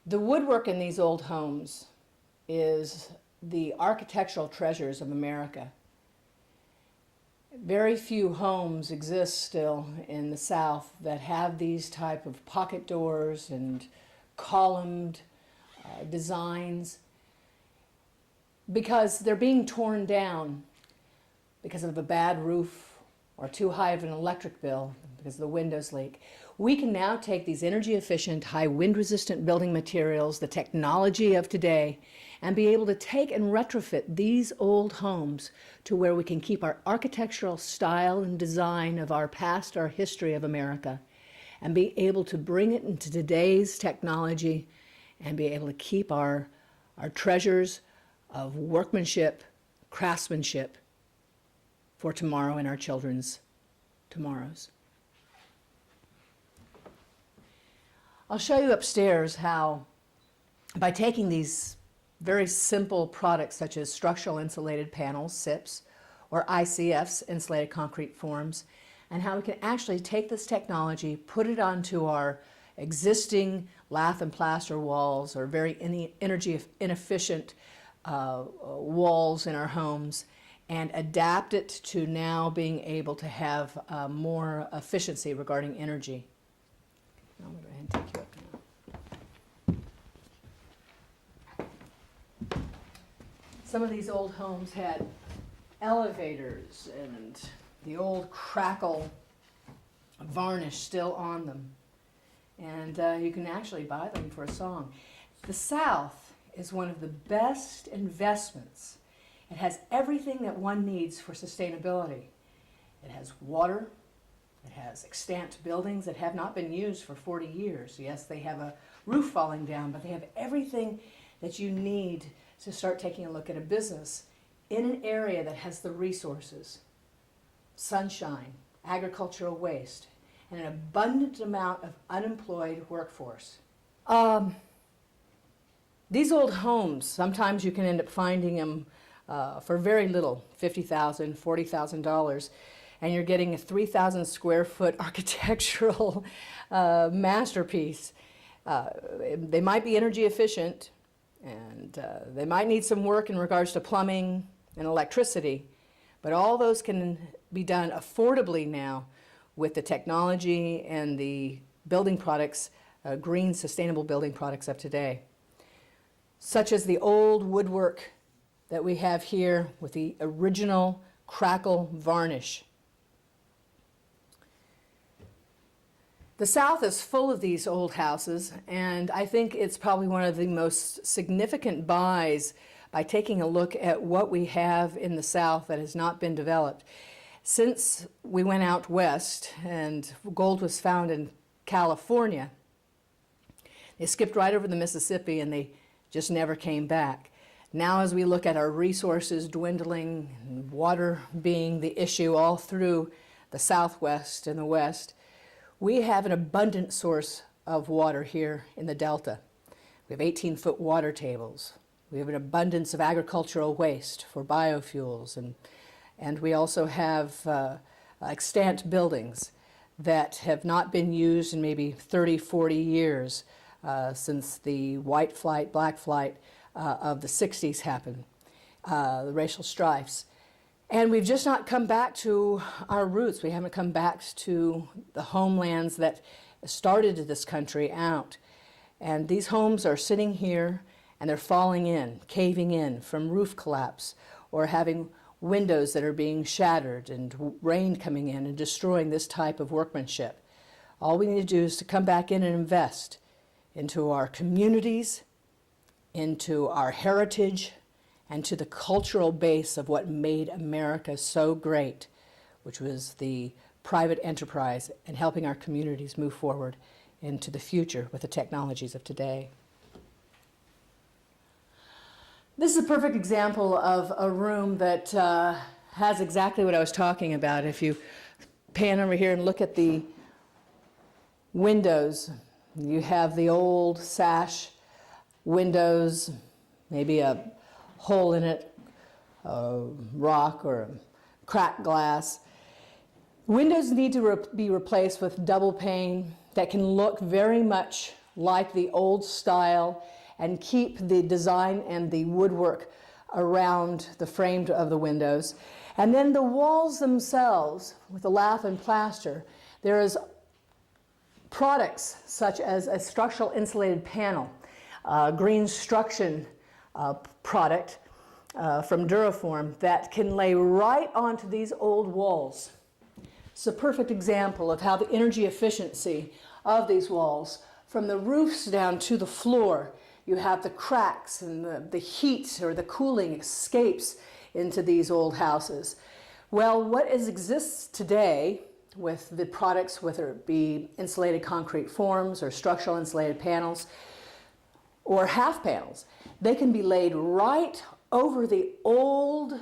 The woodwork in these old homes is the architectural treasures of America. Very few homes exist still in the South that have these type of pocket doors and columned designs, because they're being torn down because of a bad roof or too high of an electric bill because the windows leak. We can now take these energy efficient, high wind resistant building materials, the technology of today, and be able to take and retrofit these old homes to where we can keep our architectural style and design of our past, our history of America, and be able to bring it into today's technology and be able to keep our treasures of workmanship, craftsmanship for tomorrow and our children's tomorrows. I'll show you upstairs how, by taking these very simple products such as structural insulated panels, SIPs, or ICFs, insulated concrete forms, and how we can actually take this technology, put it onto our existing lath and plaster walls or very energy inefficient walls in our homes, and adapt it to now being able to have more efficiency regarding energy. I'm going to go ahead and take you up now. Some of these old homes had elevators and the old crackle varnish still on them. And you can actually buy them for a song. The South is one of the best investments. It has everything that one needs for sustainability. It has water. It has extant buildings that have not been used for 40 years. Yes, they have a roof falling down, but they have everything that you need to start taking a look at a business in an area that has the resources, sunshine, agricultural waste, and an abundant amount of unemployed workforce. These old homes, sometimes you can end up finding them for very little, $50,000, $40,000, and you're getting a 3,000 square foot architectural masterpiece. They might be energy efficient, and they might need some work in regards to plumbing and electricity, but all those can be done affordably now with the technology and the building products, green, sustainable building products of today, such as the old woodwork that we have here with the original crackle varnish. The South is full of these old houses, and I think it's probably one of the most significant buys by taking a look at what we have in the South that has not been developed. Since we went out west and gold was found in California, they skipped right over the Mississippi and they just never came back. Now as we look at our resources dwindling, and water being the issue all through the Southwest and the West, we have an abundant source of water here in the Delta. We have 18-foot water tables. We have an abundance of agricultural waste for biofuels, and we also have extant buildings that have not been used in maybe 30, 40 years since the white flight, black flight of the 60s happened, the racial strifes. And we've just not come back to our roots. We haven't come back to the homelands that started this country out. And these homes are sitting here and they're falling in, caving in from roof collapse, or having windows that are being shattered and rain coming in and destroying this type of workmanship. All we need to do is to come back in and invest into our communities, into our heritage, and to the cultural base of what made America so great, which was the private enterprise and helping our communities move forward into the future with the technologies of today. This is a perfect example of a room that has exactly what I was talking about. If you pan over here and look at the windows, you have the old sash windows, maybe a hole in it, a rock or a cracked glass. Windows need to be replaced with double pane that can look very much like the old style and keep the design and the woodwork around the frame of the windows. And then the walls themselves, with the lath and plaster, there is products such as a structural insulated panel, green struction product from Duraform that can lay right onto these old walls. It's a perfect example of how the energy efficiency of these walls, from the roofs down to the floor, you have the cracks and the heat or the cooling escapes into these old houses. Well, what exists today with the products, whether it be insulated concrete forms or structural insulated panels or half panels, they can be laid right over the old,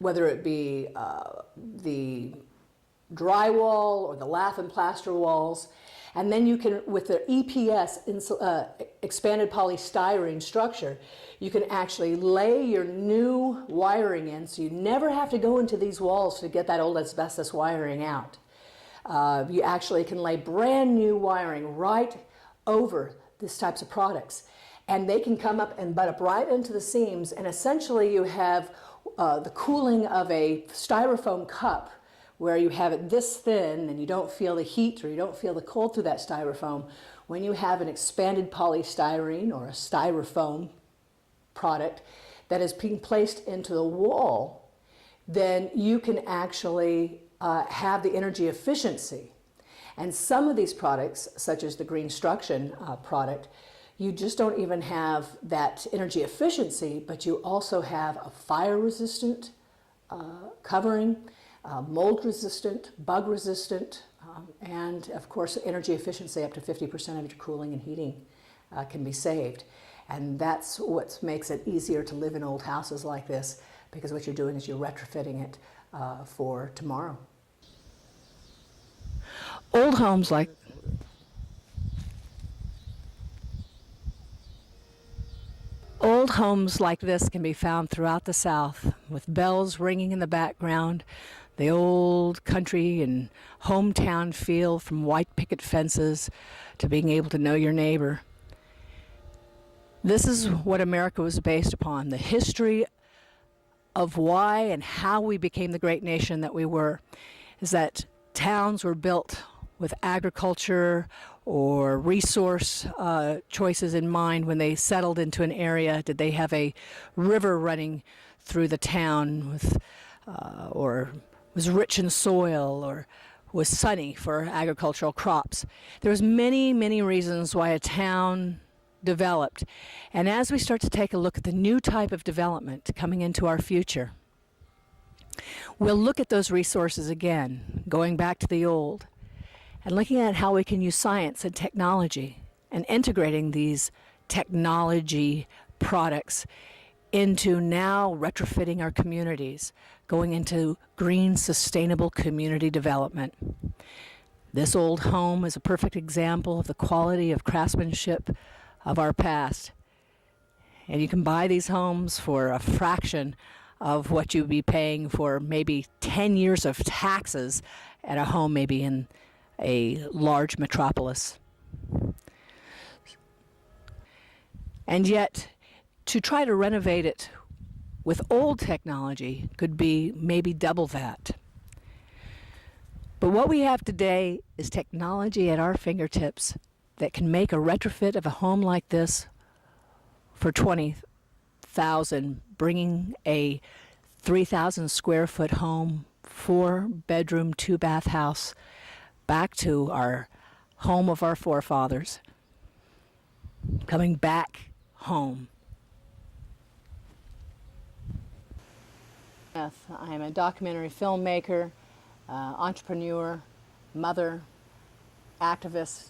whether it be the drywall or the lath and plaster walls, and then you can, with the EPS, expanded polystyrene structure, you can actually lay your new wiring in, so you never have to go into these walls to get that old asbestos wiring out. You actually can lay brand new wiring right over these types of products, and they can come up and butt up right into the seams, and essentially you have the cooling of a styrofoam cup, where you have it this thin and you don't feel the heat or you don't feel the cold through that styrofoam. When you have an expanded polystyrene or a styrofoam product that is being placed into the wall, then you can actually have the energy efficiency. And some of these products, such as the green struction product, you just don't even have that energy efficiency, but you also have a fire resistant covering, mold resistant, bug resistant, and of course energy efficiency up to 50% of your cooling and heating can be saved. And that's what makes it easier to live in old houses like this, because what you're doing is you're retrofitting it for tomorrow. Old homes like Old homes like this can be found throughout the South, with bells ringing in the background, the old country and hometown feel, from white picket fences to being able to know your neighbor. This is what America was based upon, the history of why and how we became the great nation that we were, is that towns were built with agriculture or resource choices in mind when they settled into an area. Did they have a river running through the town with, or was rich in soil, or was sunny for agricultural crops? There was many, many reasons why a town developed. And as we start to take a look at the new type of development coming into our future, we'll look at those resources again, going back to the old, and looking at how we can use science and technology and integrating these technology products into now retrofitting our communities, going into green, sustainable community development. This old home is a perfect example of the quality of craftsmanship of our past. And you can buy these homes for a fraction of what you'd be paying for maybe 10 years of taxes at a home maybe in a large metropolis. And yet, to try to renovate it with old technology could be maybe double that. But what we have today is technology at our fingertips that can make a retrofit of a home like this for $20,000, bringing a 3,000 square foot home, 4-bedroom, 2-bath house back to our home of our forefathers, coming back home. I am a documentary filmmaker, entrepreneur, mother, activist,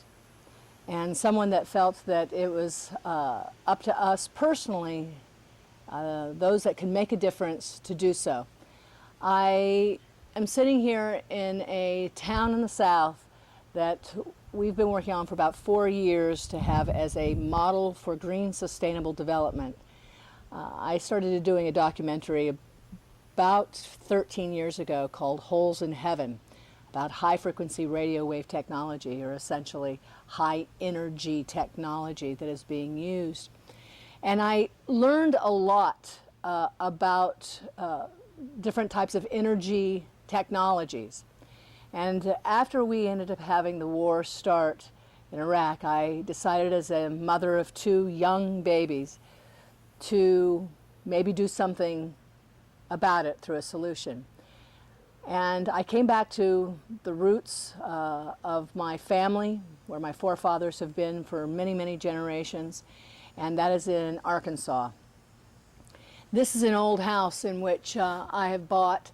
and someone that felt that it was up to us personally, those that can make a difference, to do so. I am sitting here in a town in the South that we've been working on for about 4 years to have as a model for green, sustainable development. I started doing a documentary about 13 years ago called Holes in Heaven, about high-frequency radio wave technology, or essentially high-energy technology that is being used. And I learned a lot about different types of energy technologies. And after we ended up having the war start in Iraq, I decided, as a mother of 2 young babies, to maybe do something about it through a solution. And I came back to the roots of my family, where my forefathers have been for many, many generations, and that is in Arkansas. This is an old house in which I have bought,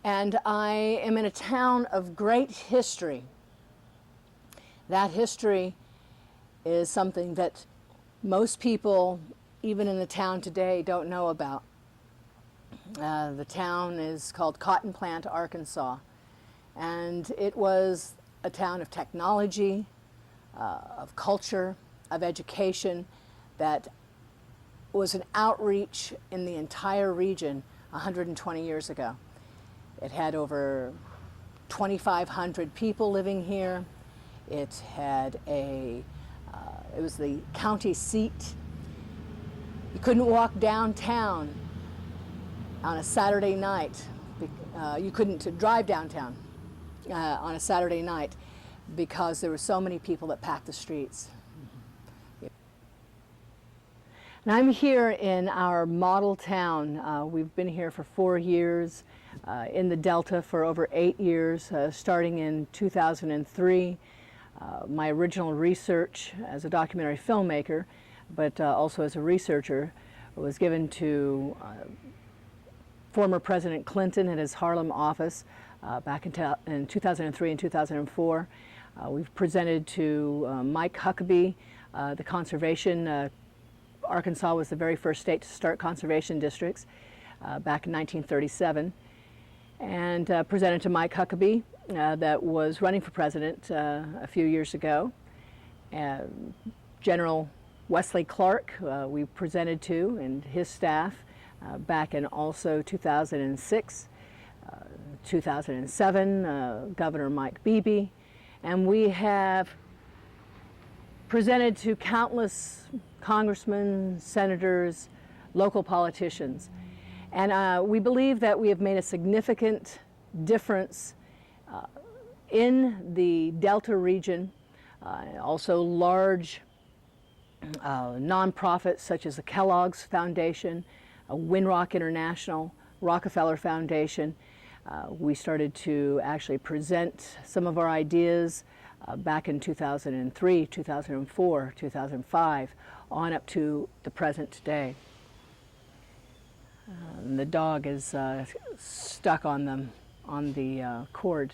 and I am in a town of great history. That history is something that most people, even in the town today, don't know about. The town is called Cotton Plant, Arkansas, and it was a town of technology, of culture, of education, that was an outreach in the entire region 120 years ago. It had over 2,500 people living here. It had it was the county seat. You couldn't walk downtown on a Saturday night. You couldn't drive downtown on a Saturday night because there were so many people that packed the streets. And I'm here in our model town. We've been here for 4 years, in the Delta for over 8 years, starting in 2003. My original research as a documentary filmmaker, but also as a researcher, was given to former President Clinton at his Harlem office back in 2003 and 2004. We've presented to Mike Huckabee, the conservation. Arkansas was the very first state to start conservation districts back in 1937, and presented to Mike Huckabee, that was running for president a few years ago. General Wesley Clark, we presented to, and his staff, back in also 2006, 2007, Governor Mike Beebe, and we have presented to countless congressmen, senators, local politicians. And we believe that we have made a significant difference in the Delta region, also large nonprofits such as the Kellogg's Foundation, Winrock International, Rockefeller Foundation. We started to actually present some of our ideas back in 2003, 2004, 2005, on up to the present day. The dog is stuck on the cord.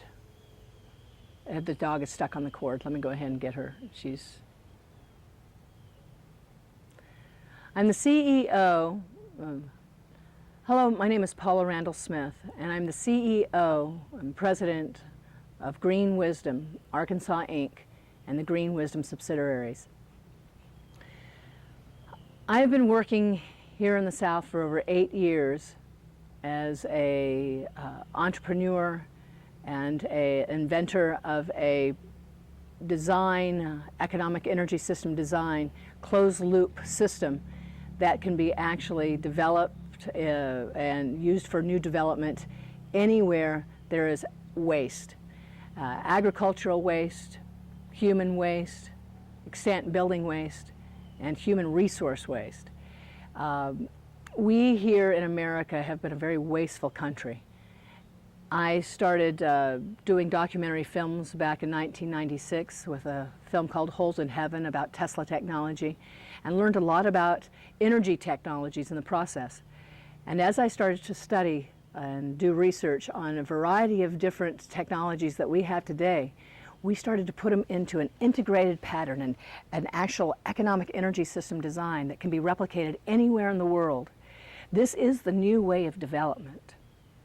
The dog is stuck on the cord. Let me go ahead and get her. I'm the CEO. Hello, my name is Paula Randall Smith, and I'm the CEO and president of Green Wisdom, Arkansas, Inc., and the Green Wisdom subsidiaries. I have been working here in the South for over 8 years as a entrepreneur and an inventor of a design, economic energy system design, closed-loop system that can be actually developed and used for new development anywhere there is waste. Agricultural waste, human waste, extant building waste, and human resource waste. We here in America have been a very wasteful country. I started doing documentary films back in 1996 with a film called Holes in Heaven about Tesla technology, and learned a lot about energy technologies in the process. And as I started to study and do research on a variety of different technologies that we have today, we started to put them into an integrated pattern and an actual economic energy system design that can be replicated anywhere in the world. This is the new way of development.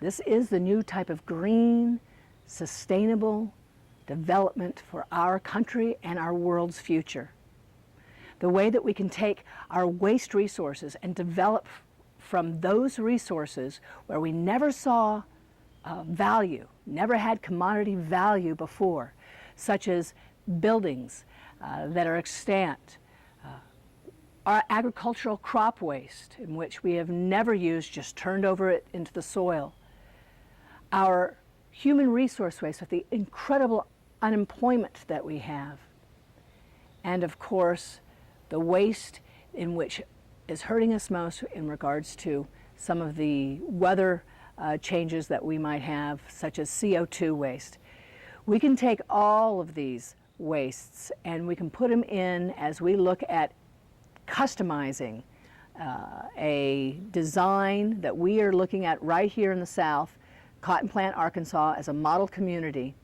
This is the new type of green, sustainable development for our country and our world's future. The way that we can take our waste resources and develop from those resources where we never saw value never had commodity value before, such as buildings that are extant, our agricultural crop waste, in which we have never used, just turned over it into the soil, our human resource waste with the incredible unemployment that we have, and of course the waste in which is hurting us most in regards to some of the weather changes that we might have, such as CO2 waste. We can take all of these wastes and we can put them in as we look at customizing a design that we are looking at right here in the South, Cotton Plant, Arkansas, as a model community,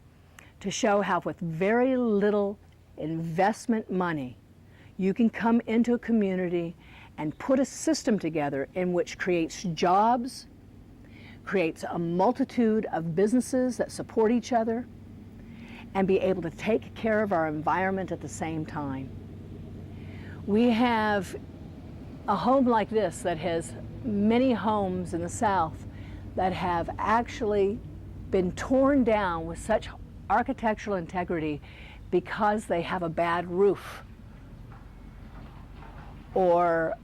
to show how with very little investment money you can come into a community and put a system together in which creates jobs, creates a multitude of businesses that support each other, and be able to take care of our environment at the same time. We have a home like this that has many homes in the South that have actually been torn down with such architectural integrity because they have a bad roof, or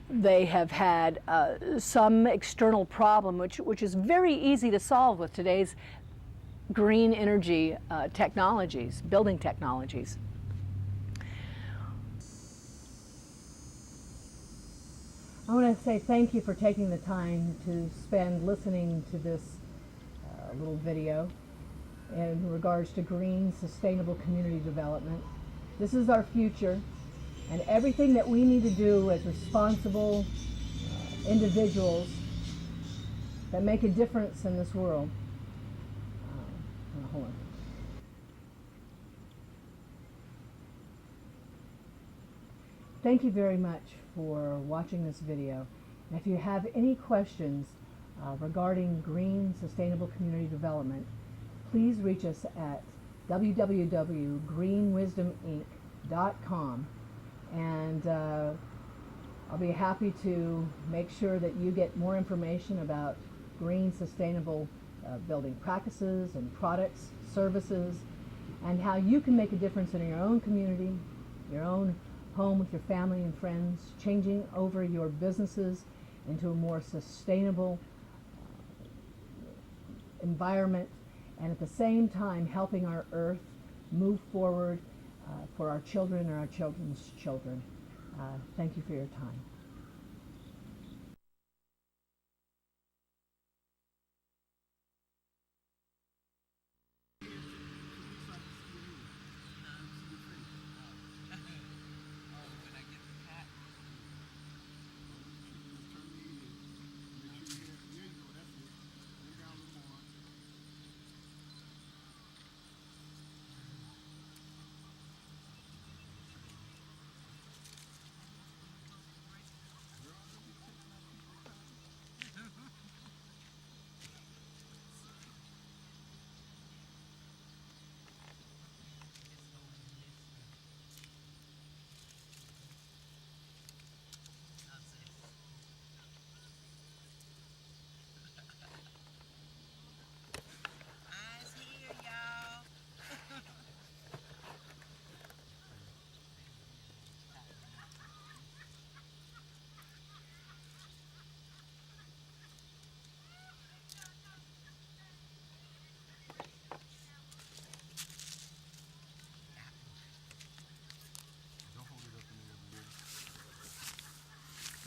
they have had some external problem which is very easy to solve with today's green energy technologies, building technologies. I want to say thank you for taking the time to spend listening to this little video in regards to green, sustainable community development. This is our future, and everything that we need to do as responsible individuals that make a difference in this world. Hold on. Thank you very much for watching this video. And if you have any questions regarding green, sustainable community development, please reach us at www.greenwisdominc.com, and I'll be happy to make sure that you get more information about green, sustainable building practices and products, services, and how you can make a difference in your own community, your own home with your family and friends, changing over your businesses into a more sustainable environment, and at the same time helping our earth move forward for our children and our children's children. Thank you for your time.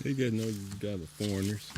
They got no, you got the foreigners.